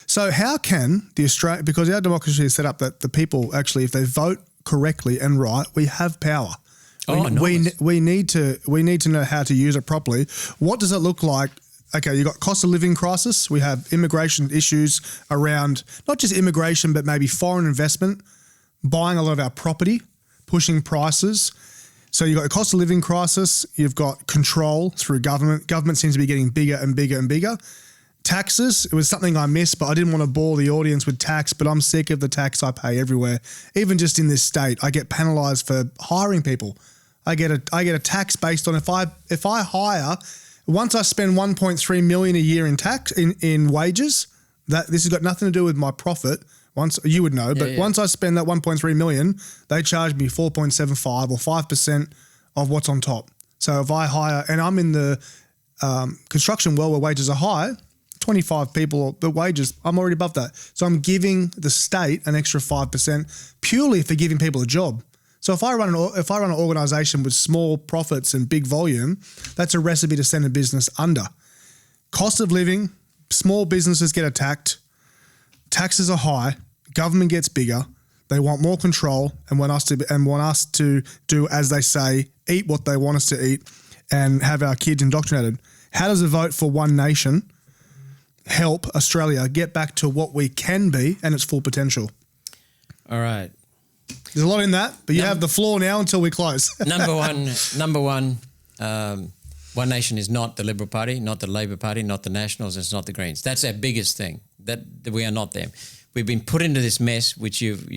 So how can the Australia, because our democracy is set up that the people actually, if they vote correctly and right, we have power. We need to know how to use it properly. What does it look like? Okay, you got cost of living crisis. We have immigration issues around not just immigration, but maybe foreign investment, buying a lot of our property, pushing prices. So you've got a cost of living crisis. You've got control through government. Government seems to be getting bigger and bigger and bigger. Taxes, it was something I missed, but I didn't want to bore the audience with tax, but I'm sick of the tax I pay everywhere. Even just in this state, I get penalised for hiring people. I get a tax based on if I hire, once I spend 1.3 million a year in tax in wages, that this has got nothing to do with my profit. Once you would know, but once I spend that 1.3 million, they charge me 4.75 or 5% of what's on top. So if I hire, and I'm in the construction world where wages are high, 25 people, the wages, I'm already above that. So I'm giving the state an extra 5% purely for giving people a job. So if I run an organisation with small profits and big volume, that's a recipe to send a business under. Cost of living, small businesses get attacked, taxes are high, government gets bigger, they want more control and want us to do as they say, eat what they want us to eat, and have our kids indoctrinated. How does a vote for one nation help Australia get back to what we can be and its full potential? All right. There's a lot in that, but you have the floor now until we close. Number one, One Nation is not the Liberal Party, not the Labor Party, not the Nationals, it's not the Greens. That's our biggest thing, that we are not them. We've been put into this mess, which you've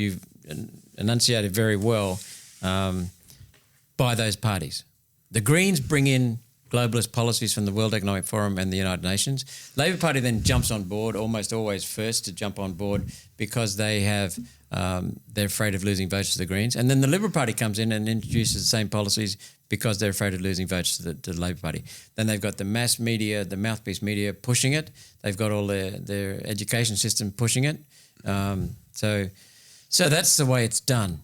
enunciated very well, by those parties. The Greens bring in globalist policies from the World Economic Forum and the United Nations. Labor Party then jumps on board, almost always first to jump on board, because they're afraid of losing votes to the Greens. And then the Liberal Party comes in and introduces the same policies because they're afraid of losing votes to the Labor Party. Then they've got the mass media, the mouthpiece media pushing it. They've got all their education system pushing it. So that's the way it's done.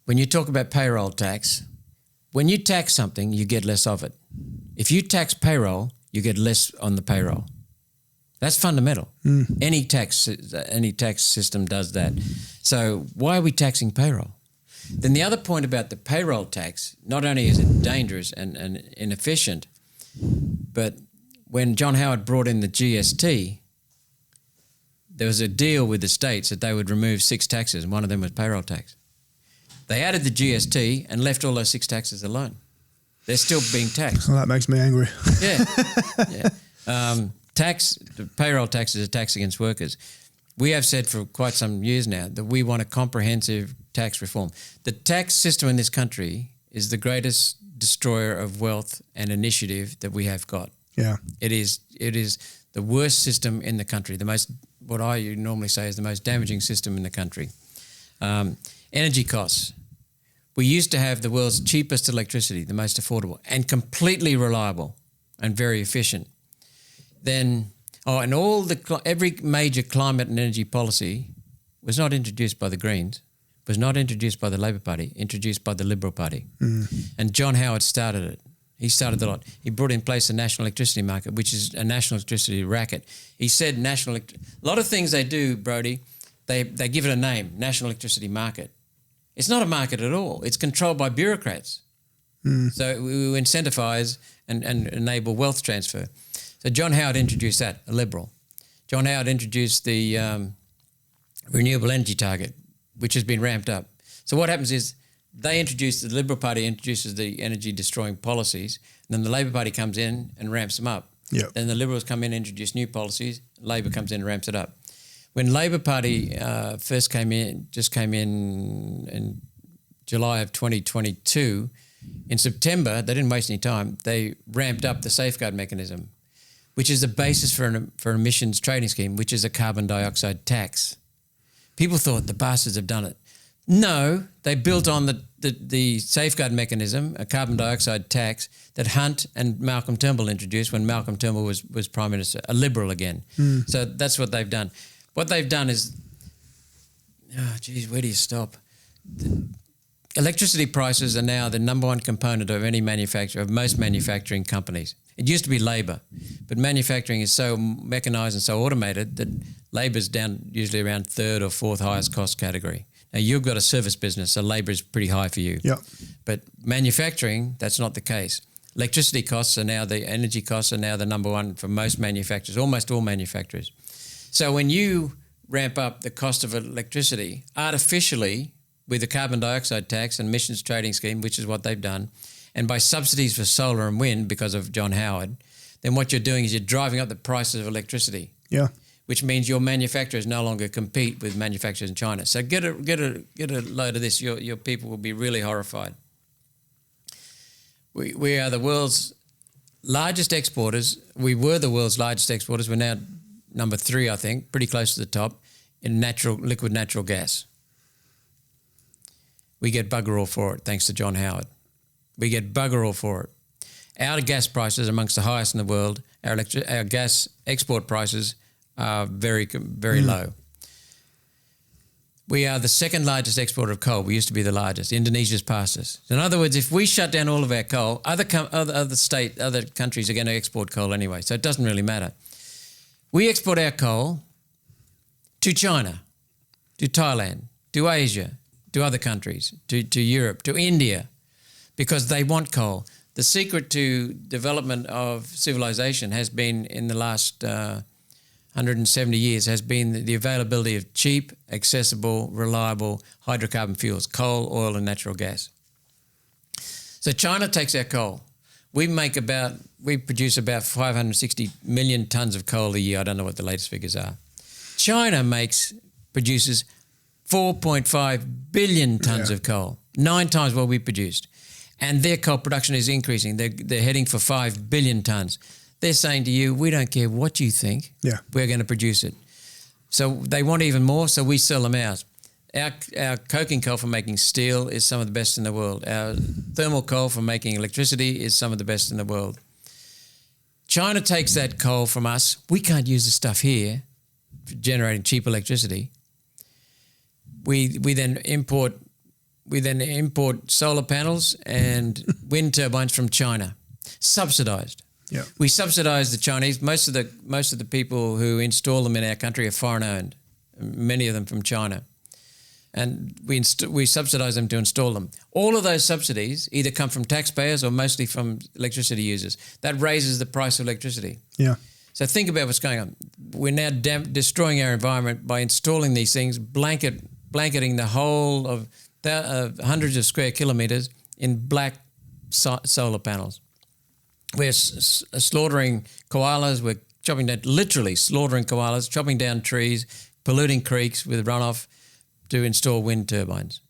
When you talk about payroll tax, when you tax something, you get less of it. If you tax payroll, you get less on the payroll. That's fundamental. Any tax system does that. So why are we taxing payroll? Then the other point about the payroll tax, not only is it dangerous and inefficient, but when John Howard brought in the GST, there was a deal with the states that they would remove 6 taxes, and one of them was payroll tax. They added the GST and left all those 6 taxes alone. They're still being taxed. Well, that makes me angry. Yeah. The payroll tax is a tax against workers. We have said for quite some years now that we want a comprehensive tax reform. The tax system in this country is the greatest destroyer of wealth and initiative that we have got. Yeah. It is the worst system in the country, what I normally say is the most damaging system in the country. Energy costs. We used to have the world's cheapest electricity, the most affordable, and completely reliable and very efficient. Then, and every major climate and energy policy was not introduced by the Greens, was not introduced by the Labor Party, introduced by the Liberal Party. And John Howard started it. He started the lot. He brought in place the national electricity market, which is a national electricity racket. He said a lot of things they do, Brodie, they give it a name, national electricity market. It's not a market at all. It's controlled by bureaucrats. So we incentivise and enable wealth transfer. So John Howard introduced that, a Liberal. John Howard introduced the renewable energy target, which has been ramped up. So what happens is the Liberal Party introduces the energy destroying policies, and then the Labor Party comes in and ramps them up. Yep. Then the Liberals come in and introduce new policies, Labor comes in and ramps it up. When Labor Party first came in July of 2022, in September, they didn't waste any time, they ramped up the safeguard mechanism, which is the basis for an emissions trading scheme, which is a carbon dioxide tax. People thought the bastards have done it. No, they built on the safeguard mechanism, a carbon dioxide tax that Hunt and Malcolm Turnbull introduced when Malcolm Turnbull was Prime Minister, a Liberal again. So that's what they've done. What they've done is, where do you stop? Electricity prices are now the number one component of any manufacturer, of most manufacturing companies. It used to be labour, but manufacturing is so mechanised and so automated that labour's down usually around third or fourth highest cost category. Now, you've got a service business, so labour is pretty high for you. Yeah. But manufacturing, that's not the case. Electricity costs are now, the energy costs are now the number one for most manufacturers, almost all manufacturers. So when you ramp up the cost of electricity artificially with the carbon dioxide tax and emissions trading scheme, which is what they've done, and by subsidies for solar and wind because of John Howard, then what you're doing is you're driving up the prices of electricity. Yeah. Which means your manufacturers no longer compete with manufacturers in China. So get a load of this. Your people will be really horrified. We are the world's largest exporters. We were the world's largest exporters. We're now number 3, I think, pretty close to the top in liquid natural gas. We get bugger all for it, thanks to John Howard. We get bugger all for it. Our gas prices are amongst the highest in the world. Our gas export prices are very, very low. We are the second largest exporter of coal. We used to be the largest. Indonesia's passed us. In other words, if we shut down all of our coal, other countries are going to export coal anyway, so it doesn't really matter. We export our coal to China, to Thailand, to Asia, to other countries, to Europe, to India, because they want coal. The secret to development of civilization has been, in the last 170 years, has been the availability of cheap, accessible, reliable hydrocarbon fuels, coal, oil and natural gas. So China takes our coal. We produce about 560 million tonnes of coal a year. I don't know what the latest figures are. China produces 4.5 billion tonnes of coal, 9 times what we produced. And their coal production is increasing. They're heading for 5 billion tonnes. They're saying to you, we don't care what you think, we're going to produce it. So they want even more, so we sell them out. Our coking coal for making steel is some of the best in the world. Our thermal coal for making electricity is some of the best in the world. China takes that coal from us. We can't use the stuff here for generating cheap electricity. We then import solar panels and wind turbines from China, subsidised. Yeah. We subsidise the Chinese. Most of the people who install them in our country are foreign owned, many of them from China. And we subsidise them to install them. All of those subsidies either come from taxpayers or mostly from electricity users. That raises the price of electricity. Yeah. So think about what's going on. We're now destroying our environment by installing these things, blanketing the whole of hundreds of square kilometres in black solar panels. We're slaughtering koalas. We're literally slaughtering koalas, chopping down trees, polluting creeks with runoff to install wind turbines.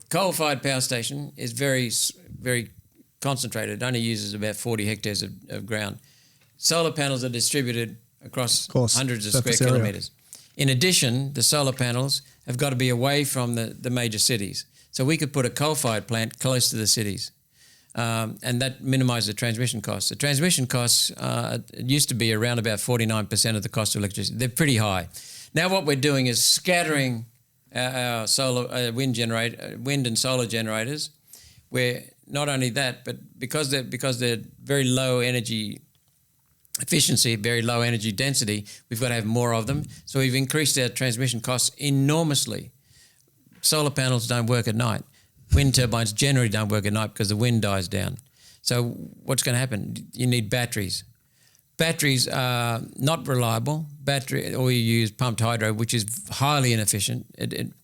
Coal-fired power station is very, very concentrated. It only uses about 40 hectares of ground. Solar panels are distributed across hundreds of square kilometres. In addition, the solar panels have got to be away from the major cities. So we could put a coal-fired plant close to the cities. And that minimises the transmission costs. The transmission costs used to be around about 49% of the cost of electricity. They're pretty high. Now what we're doing is scattering our solar wind and solar generators. Where not only that, but because they're very low energy efficiency, very low energy density, we've got to have more of them. So we've increased our transmission costs enormously. Solar panels don't work at night. Wind turbines generally don't work at night because the wind dies down. So what's going to happen? You need batteries. Batteries are not reliable. Or you use pumped hydro, which is highly inefficient.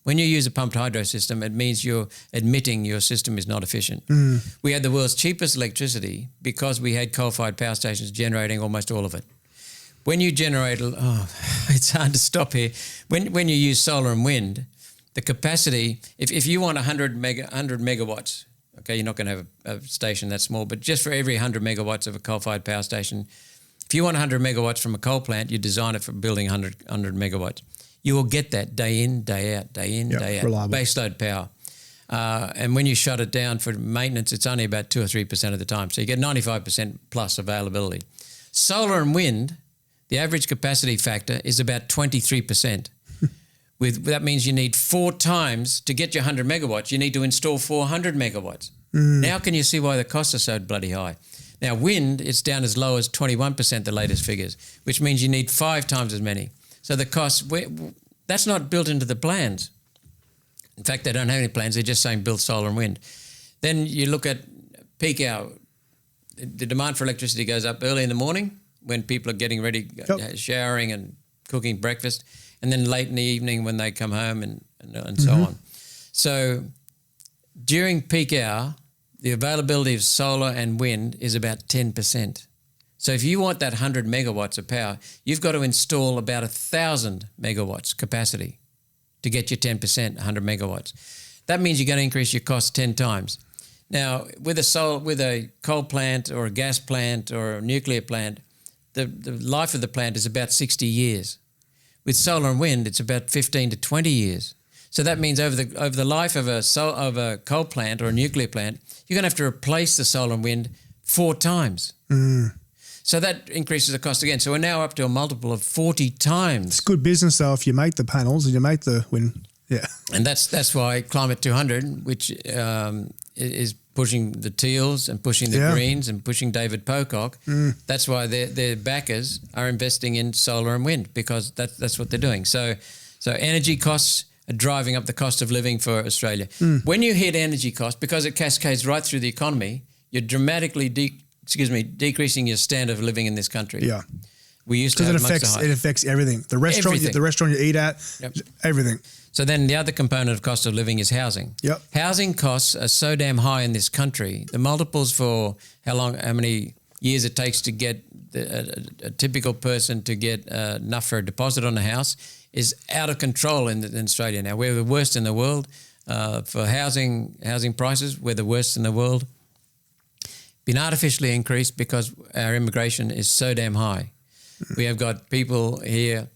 When you use a pumped hydro system, it means you're admitting your system is not efficient. We had the world's cheapest electricity because we had coal-fired power stations generating almost all of it. When you generate, it's hard to stop here. When you use solar and wind, the capacity, if you want 100 megawatts, okay, you're not going to have a station that small, but just for every 100 megawatts of a coal-fired power station, if you want 100 megawatts from a coal plant, you design it for building 100 megawatts. You will get that day in, day out, day out, reliable. Baseload power. And when you shut it down for maintenance, it's only about 2 or 3% of the time. So you get 95% plus availability. Solar and wind, the average capacity factor is about 23%. That means you need 4 times to get your 100 megawatts. You need to install 400 megawatts. Now can you see why the costs are so bloody high? Now, wind, it's down as low as 21%, the latest figures, which means you need 5 times as many. So the cost, that's not built into the plans. In fact, they don't have any plans. They're just saying build solar and wind. Then you look at peak hour. The demand for electricity goes up early in the morning when people are getting ready, showering and cooking breakfast, and then late in the evening when they come home and so on. So during peak hour, the availability of solar and wind is about 10%. So if you want that 100 megawatts of power, you've got to install about 1,000 megawatts capacity to get your 10%, 100 megawatts. That means you're going to increase your cost 10 times. Now, with a coal plant or a gas plant or a nuclear plant, the life of the plant is about 60 years. With solar and wind, it's about 15 to 20 years. So that means over the life of a coal plant or a nuclear plant, you're going to have to replace the solar and wind 4 times. So that increases the cost again. So we're now up to a multiple of 40 times. It's good business though if you make the panels and you make the wind. Yeah. And that's why Climate 200, which is pushing the Teals and pushing the Greens and pushing David Pocock, that's why their backers are investing in solar and wind, because that's what they're doing. So energy costs are driving up the cost of living for Australia. When you hit energy costs, because it cascades right through the economy, you're dramatically decreasing your standard of living in this country. Yeah. We used to have it affects everything. The restaurant you eat at, everything. So then the other component of cost of living is housing. Yep. Housing costs are so damn high in this country. The multiples for how many years it takes to get a typical person to get enough for a deposit on a house is out of control in Australia now. We're the worst in the world for housing prices. We're the worst in the world. Been artificially increased because our immigration is so damn high. We have got people here.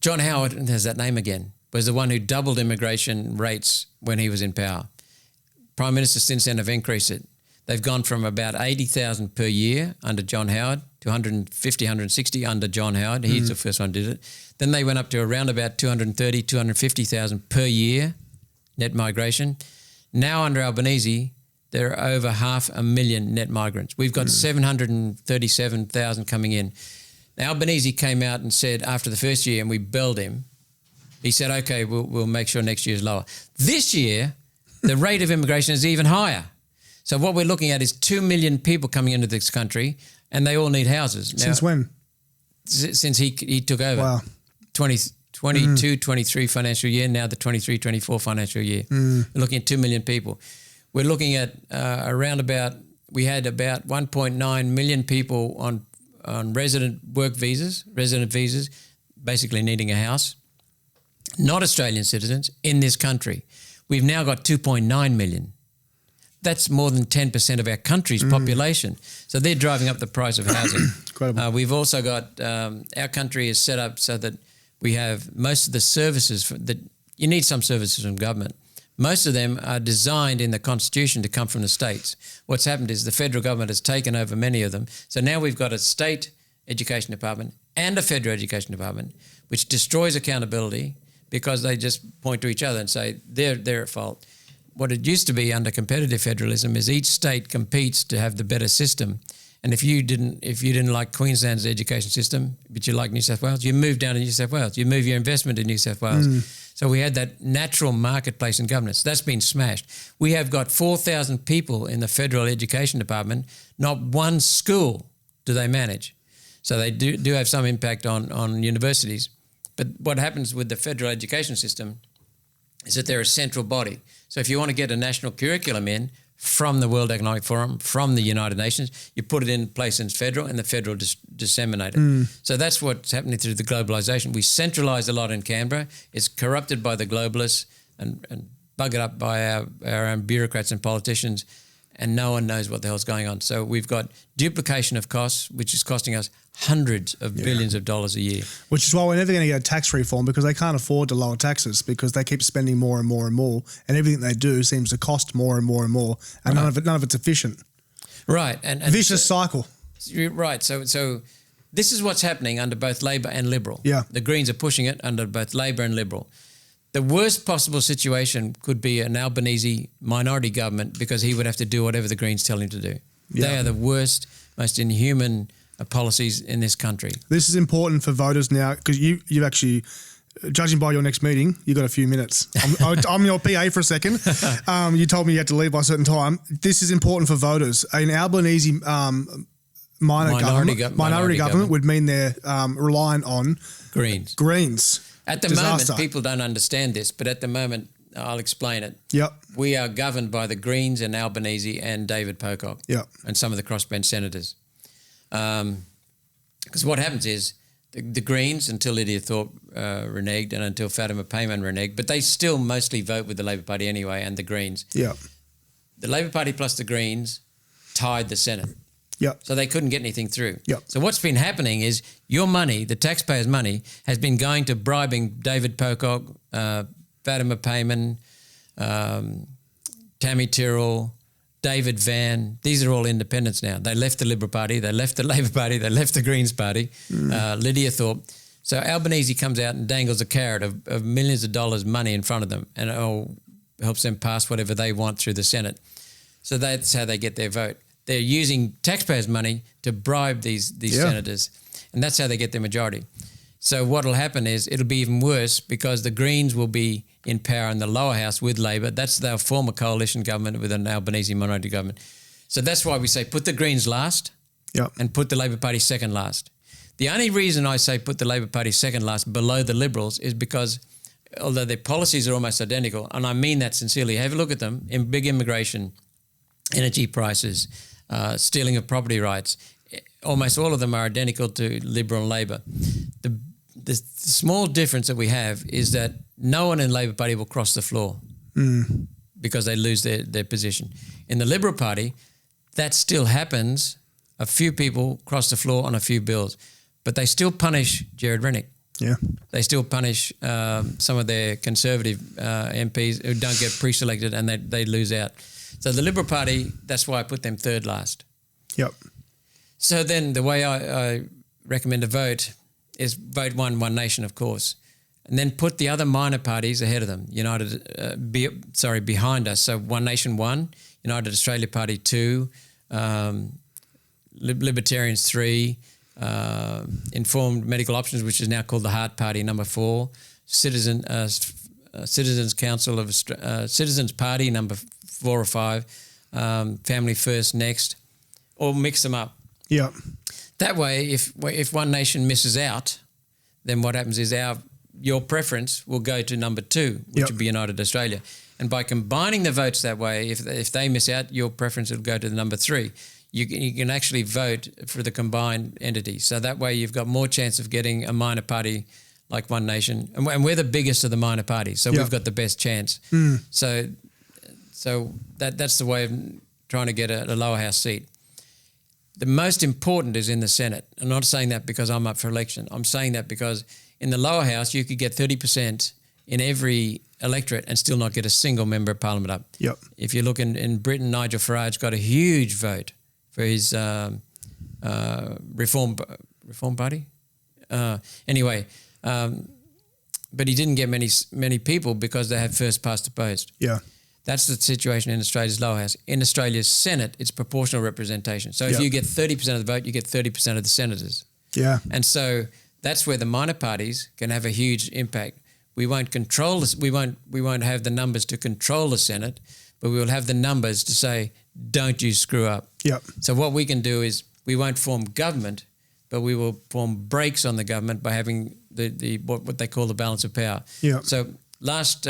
John Howard, there's that name again, was the one who doubled immigration rates when he was in power. Prime Minister since then have increased it. They've gone from about 80,000 per year under John Howard to 150, 160 under John Howard. He's the first one who did it. Then they went up to around about 230, 250,000 per year net migration. Now under Albanese, there are over 500,000 net migrants. We've got 737,000 coming in. Now, Albanese came out and said after the first year, and we belled him, he said, okay, we'll make sure next year is lower. This year, the rate of immigration is even higher. So what we're looking at is 2 million people coming into this country, and they all need houses. Now, since when? Since he took over. Wow. 22, 23 financial year, now the 23, 24 financial year. We're looking at 2 million people. We're looking at we had about 1.9 million people on resident visas, basically needing a house, not Australian citizens in this country. We've now got 2.9 million. That's more than 10% of our country's population. So they're driving up the price of housing. Incredible. We've also got, our country is set up so that we have most of the services you need some services from government. Most of them are designed in the Constitution to come from the states. What's happened is the federal government has taken over many of them. So now we've got a state education department and a federal education department, which destroys accountability because they just point to each other and say they're at fault. What it used to be under competitive federalism is each state competes to have the better system. And if you didn't like Queensland's education system, but you like New South Wales, you move down to New South Wales. You move your investment to New South Wales. So we had that natural marketplace in governance. That's been smashed. We have got 4,000 people in the federal education department. Not one school do they manage. So they do have some impact on universities. But what happens with the federal education system is that they're a central body. So if you want to get a national curriculum in from the World Economic Forum, from the United Nations, you put it in place in federal and the federal disseminate it. So that's what's happening through the globalisation. We centralise a lot in Canberra. It's corrupted by the globalists and buggered up by our own bureaucrats and politicians, and no one knows what the hell's going on. So we've got duplication of costs, which is costing us hundreds of billions of dollars a year. Which is why we're never going to get a tax reform, because they can't afford to lower taxes because they keep spending more and more and more, and everything they do seems to cost more and more and more, and none of it's efficient. Right. And vicious cycle. Right. So this is what's happening under both Labor and Liberal. Yeah. The Greens are pushing it under both Labor and Liberal. The worst possible situation could be an Albanese minority government because he would have to do whatever the Greens tell him to do. Yeah. They are the worst, most inhuman policies in this country. This is important for voters now because you've actually, judging by your next meeting, you got a few minutes. I'm your PA for a second. You told me you had to leave by a certain time. This is important for voters. An Albanese minority government would mean they're reliant on Greens. At the moment, people don't understand this, but at the moment, I'll explain it. Yep. We are governed by the Greens and Albanese and David Pocock. Yep. And some of the crossbench senators. Because what happens is the Greens, until Lydia Thorpe reneged and until Fatima Payman reneged, but they still mostly vote with the Labor Party anyway and the Greens. Yep. The Labor Party plus the Greens tied the Senate. Yep. So they couldn't get anything through. Yep. So what's been happening is your money, the taxpayers' money, has been going to bribing David Pocock, Fatima Payman, Tammy Tyrrell, David Van. These are all independents now. They left the Liberal Party, they left the Labor Party, they left the Greens Party, Lydia Thorpe. So Albanese comes out and dangles a carrot of millions of dollars money in front of them, and it all helps them pass whatever they want through the Senate. So that's how they get their vote. They're using taxpayers' money to bribe these senators, and that's how they get their majority. So what will happen is it'll be even worse because the Greens will be in power in the lower house with Labor. That's their former coalition government with an Albanese minority government. So that's why we say put the Greens last and put the Labor Party second last. The only reason I say put the Labor Party second last below the Liberals is because although their policies are almost identical, and I mean that sincerely, have a look at them, in big immigration, energy prices, stealing of property rights, almost all of them are identical to Liberal and Labor. The small difference that we have is that no one in the Labor Party will cross the floor because they lose their position. In the Liberal Party, that still happens. A few people cross the floor on a few bills, but they still punish Jared Rennick. Yeah. They still punish some of their Conservative MPs who don't get pre-selected and they lose out. So the Liberal Party, that's why I put them third last. Yep. So then the way I recommend to vote is vote One Nation, of course, and then put the other minor parties ahead of them. Behind us. So One Nation 1, United Australia Party 2, Libertarians 3, Informed Medical Options, which is now called the Heart Party, number 4, Citizens Council of Citizens Party, number 4 or 5, Family First next, or mix them up. Yeah. That way, if One Nation misses out, then what happens is your preference will go to number 2, which would be United Australia. And by combining the votes that way, if they miss out, your preference will go to the number 3. You can actually vote for the combined entity. So that way you've got more chance of getting a minor party like One Nation. And we're the biggest of the minor parties, so we've got the best chance. So that's the way of trying to get a lower house seat. The most important is in the Senate. I'm not saying that because I'm up for election. I'm saying that because in the lower house, you could get 30% in every electorate and still not get a single member of parliament up. Yep. If you look in Britain, Nigel Farage got a huge vote for his Reform Party. But he didn't get many people because they had first past the post. Yeah. That's the situation in Australia's lower house. In Australia's Senate, it's proportional representation. So if you get 30% of the vote, you get 30% of the senators. Yeah. And so that's where the minor parties can have a huge impact. We won't control this. We won't have the numbers to control the Senate, but we will have the numbers to say, don't you screw up. Yep. So what we can do is we won't form government, but we will form brakes on the government by having the what they call the balance of power. Yeah. So last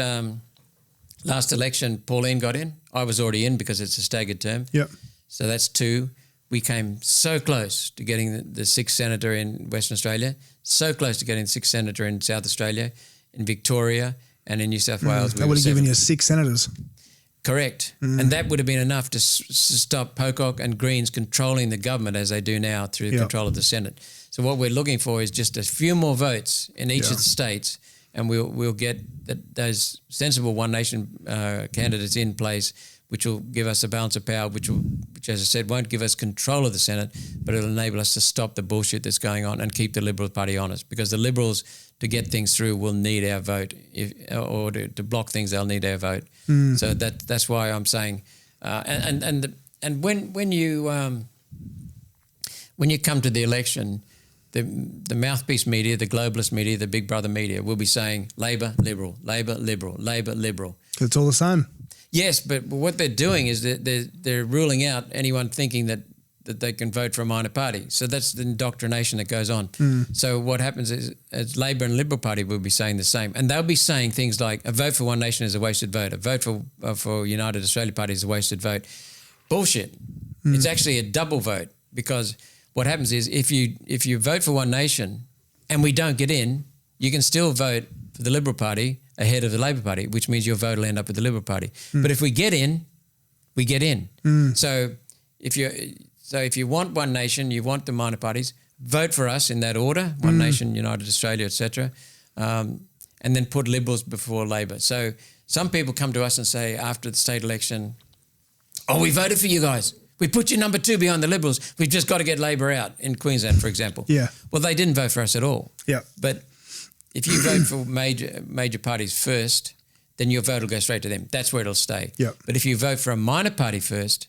election, Pauline got in. I was already in because it's a staggered term. Yep. So that's 2. We came so close to getting the 6th senator in Western Australia, so close to getting the 6th senator in South Australia, in Victoria, and in New South Wales. That would have given you 6 senators. Correct. And that would have been enough to stop Pocock and Greens controlling the government as they do now through the control of the Senate. So what we're looking for is just a few more votes in each of the states, and we'll get those sensible One Nation candidates in place, which will give us a balance of power, which, as I said, won't give us control of the Senate, but it'll enable us to stop the bullshit that's going on and keep the Liberal Party honest. Because the Liberals, to get things through, will need our vote, to block things, they'll need our vote. So that's why I'm saying, and when you come to the election, the mouthpiece media, the globalist media, the Big Brother media will be saying Labor, Liberal, Labor, Liberal, Labor, Liberal. It's all the same. Yes, but what they're doing is that they're ruling out anyone thinking that they can vote for a minor party. So that's the indoctrination that goes on. So what happens is Labor and Liberal Party will be saying the same. And they'll be saying things like a vote for One Nation is a wasted vote. A vote for United Australia Party is a wasted vote. Bullshit. It's actually a double vote, because what happens is if you vote for One Nation and we don't get in, you can still vote for the Liberal Party ahead of the Labor Party, which means your vote will end up with the Liberal Party. But if we get in, we get in. So if you want One Nation, you want the minor parties, vote for us in that order: One Nation, United Australia, etc., and then put Liberals before Labor. So some people come to us and say after the state election, "Oh, we voted for you guys. We put you number 2 behind the Liberals. We've just got to get Labor out," in Queensland, for example. Yeah. Well, they didn't vote for us at all. Yeah. But if you vote for major parties first, then your vote will go straight to them. That's where it'll stay. Yeah. But if you vote for a minor party first,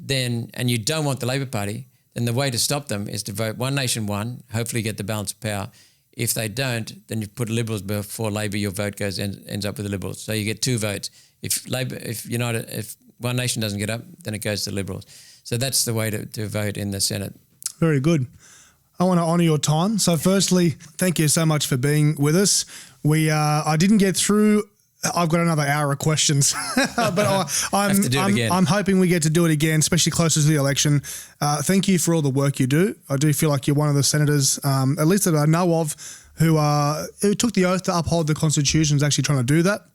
and you don't want the Labor Party, then the way to stop them is to vote One Nation one, hopefully get the balance of power. If they don't, then you put Liberals before Labor, your vote ends up with the Liberals. So you get 2 votes. If One Nation doesn't get up, then it goes to the Liberals. So that's the way to vote in the Senate. Very good. I want to honour your time. So firstly, thank you so much for being with us. I didn't get through. I've got another hour of questions, but I'm hoping we get to do it again, especially closer to the election. Thank you for all the work you do. I do feel like you're one of the senators, at least that I know of, who took the oath to uphold the Constitution, is actually trying to do that,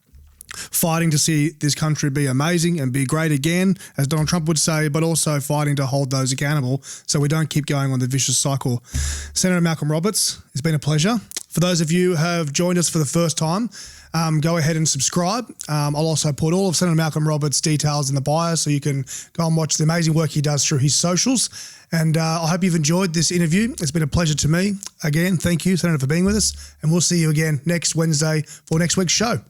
fighting to see this country be amazing and be great again, as Donald Trump would say, but also fighting to hold those accountable so we don't keep going on the vicious cycle. Senator Malcolm Roberts, it's been a pleasure. For those of you who have joined us for the first time, go ahead and subscribe. I'll also put all of Senator Malcolm Roberts' details in the bio so you can go and watch the amazing work he does through his socials. And I hope you've enjoyed this interview. It's been a pleasure to me. Again, thank you, Senator, for being with us. And we'll see you again next Wednesday for next week's show.